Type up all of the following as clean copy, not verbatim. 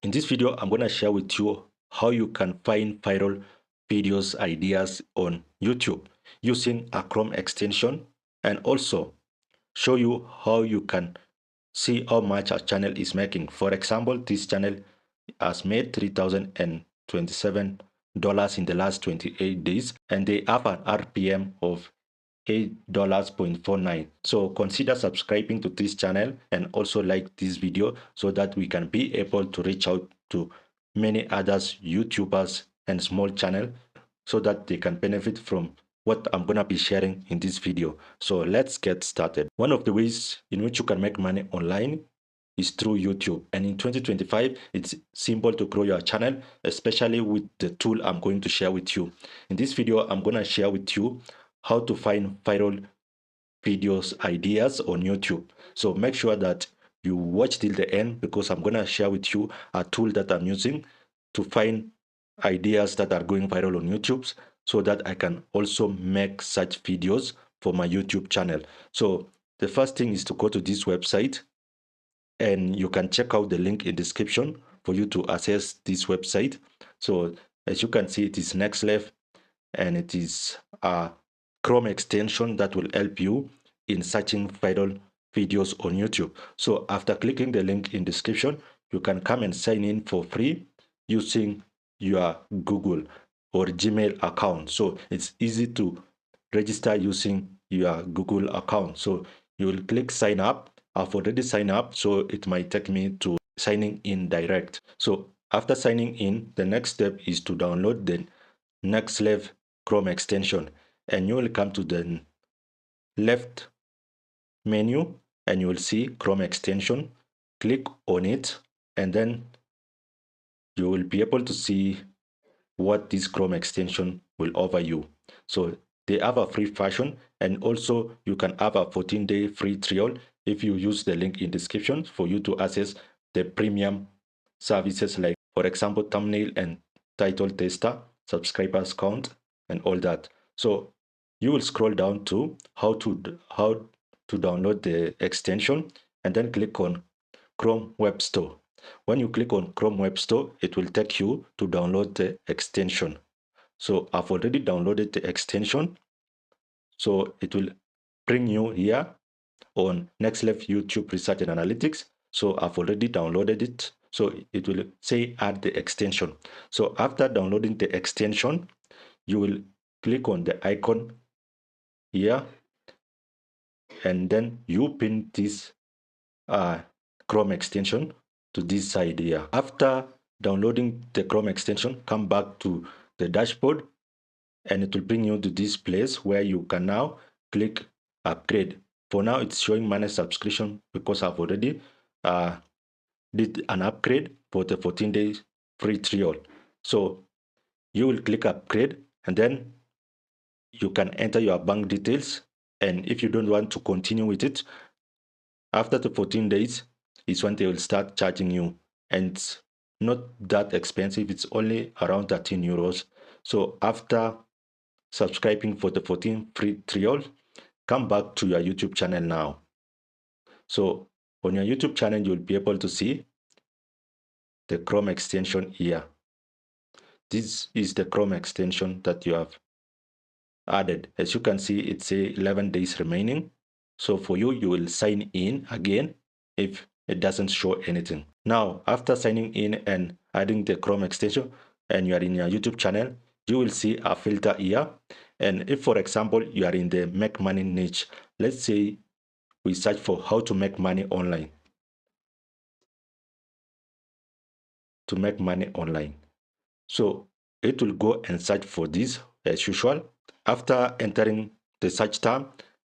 In this video, I'm going to share with you how you can find viral videos ideas on YouTube using a Chrome extension, and also show you how you can see how much a channel is making. For example, this channel has made $3,027 in the last 28 days, and they have an RPM of $8.49. So consider subscribing to this channel and also like this video so that we can be able to reach out to many others YouTubers and small channel so that they can benefit from what I'm going to be sharing in this video. So let's get started. One of the ways in which you can make money online is through YouTube. And in 2025, it's simple to grow your channel, especially with the tool I'm going to share with you. In this video, I'm going to share with you how to find viral videos ideas on YouTube. So make sure that you watch till the end, because I'm going to share with you a tool that I'm using to find ideas that are going viral on YouTube so that I can also make such videos for my YouTube channel. So the first thing is to go to this website, and you can check out the link in description for you to access this website. So as you can see, it is NexLev, and it is a Chrome extension that will help you in searching viral videos on YouTube. So after clicking the link in description, you can come and sign in for free using your Google or Gmail account. So it's easy to register using your Google account. So you will click sign up. I've already signed up, so it might take me to signing in direct. So after signing in, the next step is to download the NexLev Chrome extension, and you will come to the left menu and you will see Chrome extension. Click on it, and then you will be able to see what this Chrome extension will offer you. So they have a free version, and also you can have a 14-day free trial if you use the link in description for you to access the premium services, like for example thumbnail and title tester, subscribers count, and all that. So you will scroll down to how to download the extension, and then click on Chrome Web Store. When you click on Chrome Web Store, it will take you to download the extension. So I've already downloaded the extension. So it will bring you here on NexLev YouTube Research and Analytics. So I've already downloaded it. So it will say add the extension. So after downloading the extension, you will click on the icon here, and then you pin this Chrome extension to this side here. After downloading the Chrome extension, come back to the dashboard, and it will bring you to this place where you can now click upgrade. For now, it's showing manage subscription because I've already did an upgrade for the 14 days free trial. So you will click upgrade, and then you can enter your bank details. And if you don't want to continue with it, after the 14 days is when they will start charging you. And it's not that expensive. It's only around 13 euros. So after subscribing for the 14 free trial, come back to your YouTube channel now. So on your YouTube channel, you'll be able to see the Chrome extension here. This is the Chrome extension that you have added. As you can see, it's 11 days remaining. So for you, you will sign in again if it doesn't show anything. Now, after signing in and adding the Chrome extension, and you are in your YouTube channel, you will see a filter here. And if, for example, you are in the make money niche, let's say we search for how to make money online. To make money online. So it will go and search for this as usual. After entering the search term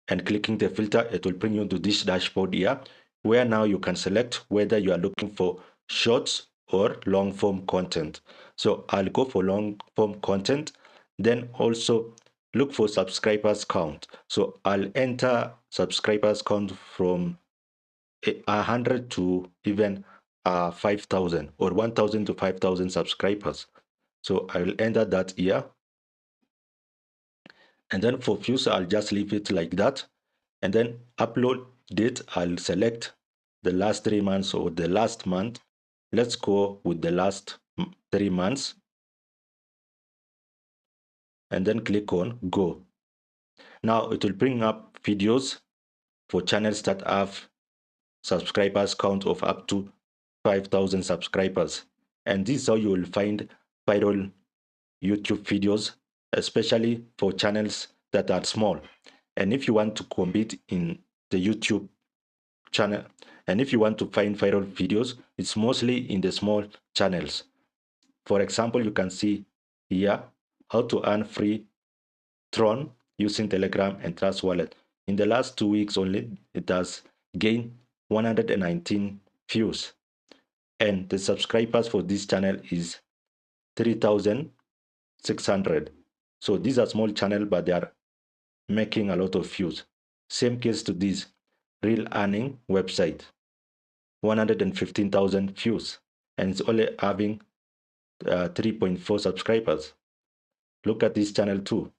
and clicking the filter, it will bring you to this dashboard here, where now you can select whether you are looking for shorts or long form content. So I'll go for long form content, then also look for subscribers count. So I'll enter subscribers count from 100 to even 5,000, or 1,000 to 5,000 subscribers. So I will enter that here. And then for views, I'll just leave it like that. And then upload date, I'll select the last 3 months or the last month. Let's go with the last 3 months and then click on go. Now it will bring up videos for channels that have subscribers count of up to 5,000 subscribers. And this is how you will find viral YouTube videos, especially for channels that are small. And if you want to compete in the YouTube channel, and if you want to find viral videos, it's mostly in the small channels. For example, you can see here how to earn free Tron using Telegram and Trust Wallet. In the last 2 weeks only, it has gained 119 views. And the subscribers for this channel is 3,600. So these are small channel, but they are making a lot of views. Same case to this real earning website, 115,000 views, and it's only having 3.4 subscribers. Look at this channel too.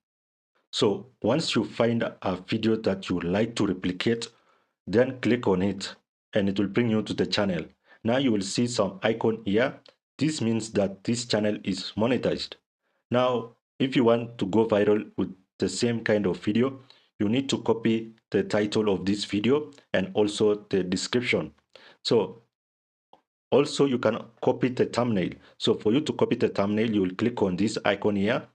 So once you find a video that you like to replicate, then click on it and it will bring you to the channel. Now you will see some icon here. This means that this channel is monetized. Now, if you want to go viral with the same kind of video, you need to copy the title of this video and also the description. So also you can copy the thumbnail. So for you to copy the thumbnail, you will click on this icon here,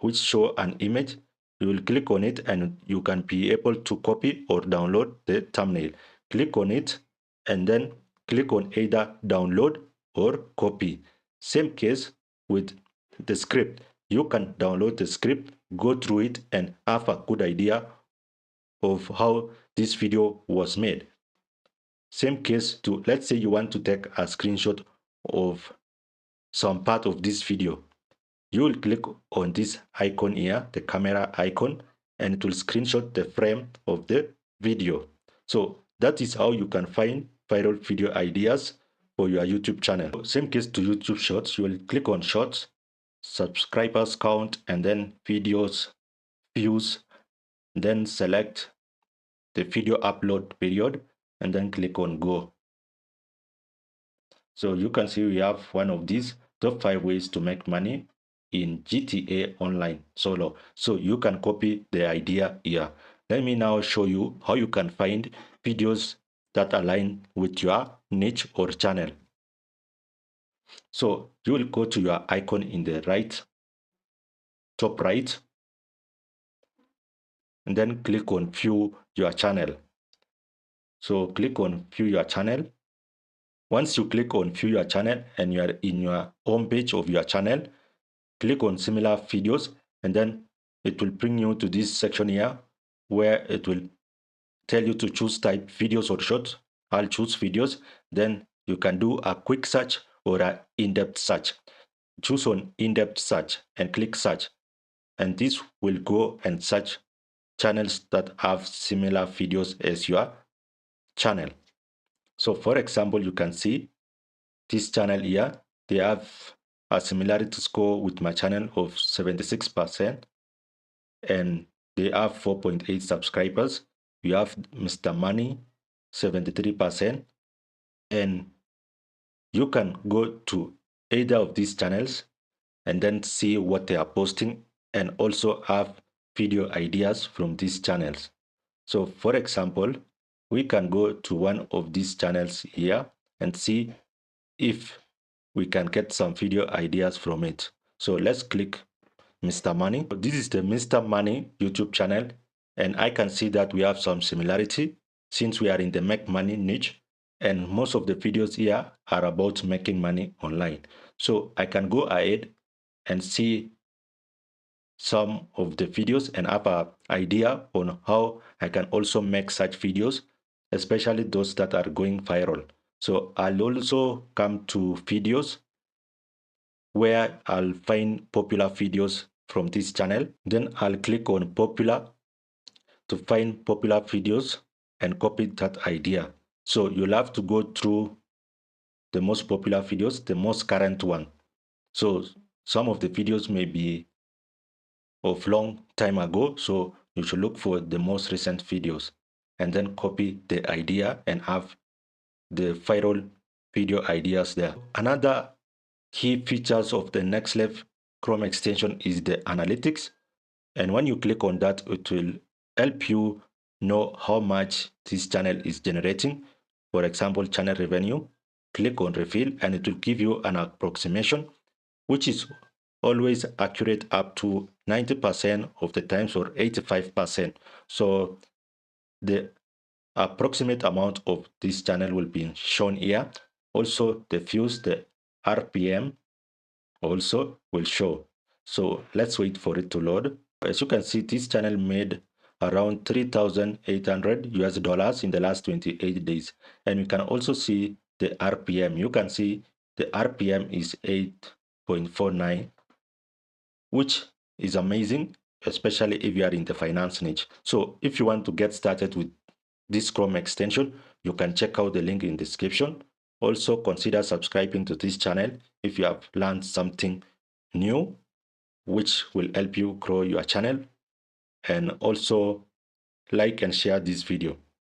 which show an image. You will click on it and you can be able to copy or download the thumbnail. Click on it and then click on either download or copy. Same case with the script. You can download the script, go through it and have a good idea of how this video was made. Same case to, let's say you want to take a screenshot of some part of this video. You will click on this icon here, the camera icon, and it will screenshot the frame of the video. So that is how you can find viral video ideas for your YouTube channel. Same case to YouTube Shorts. You will click on Shorts, subscribers count, and then videos, views, then select the video upload period, and then click on Go. So you can see we have one of these top 5 ways to make money in GTA Online solo. So you can copy the idea here. Let me now show you how you can find videos that align with your niche or channel. So you will go to your icon in the right, top right, and then click on view your channel. So click on view your channel. Once you click on view your channel and you are in your home page of your channel, click on similar videos and then it will bring you to this section here where it will tell you to choose type videos or shorts. I'll choose videos. Then you can do a quick search or an in-depth search. Choose on in-depth search and click search. And this will go and search channels that have similar videos as your channel. So for example, you can see this channel here. They have a similarity score with my channel of 76%. And they have 4.8 subscribers. You have Mr. Money, 73%. And you can go to either of these channels and then see what they are posting and also have video ideas from these channels. So for example, we can go to one of these channels here and see if we can get some video ideas from it. So let's click Mr. Money. This is the Mr. Money YouTube channel, and I can see that we have some similarity since we are in the make money niche, and most of the videos here are about making money online. So I can go ahead and see some of the videos and have an idea on how I can also make such videos, especially those that are going viral. So I'll also come to videos where I'll find popular videos from this channel. Then I'll click on popular to find popular videos and copy that idea. So you'll have to go through the most popular videos, the most current one. So some of the videos may be of long time ago, so you should look for the most recent videos and then copy the idea and have the viral video ideas there. Another key features of the NexLev Chrome extension is the analytics. And when you click on that, it will help you know how much this channel is generating. For example, channel revenue. Click on reveal and it will give you an approximation, which is always accurate up to 90% of the times or 85%. So the approximate amount of this channel will be shown here. Also, the views, the RPM also will show. So let's wait for it to load. As you can see, this channel made around 3,800 US dollars in the last 28 days. And you can also see the RPM. You can see the RPM is 8.49, which is amazing, especially if you are in the finance niche. So if you want to get started with this Chrome extension, you can check out the link in the description. Also consider subscribing to this channel if you have learned something new, which will help you grow your channel. And also like and share this video.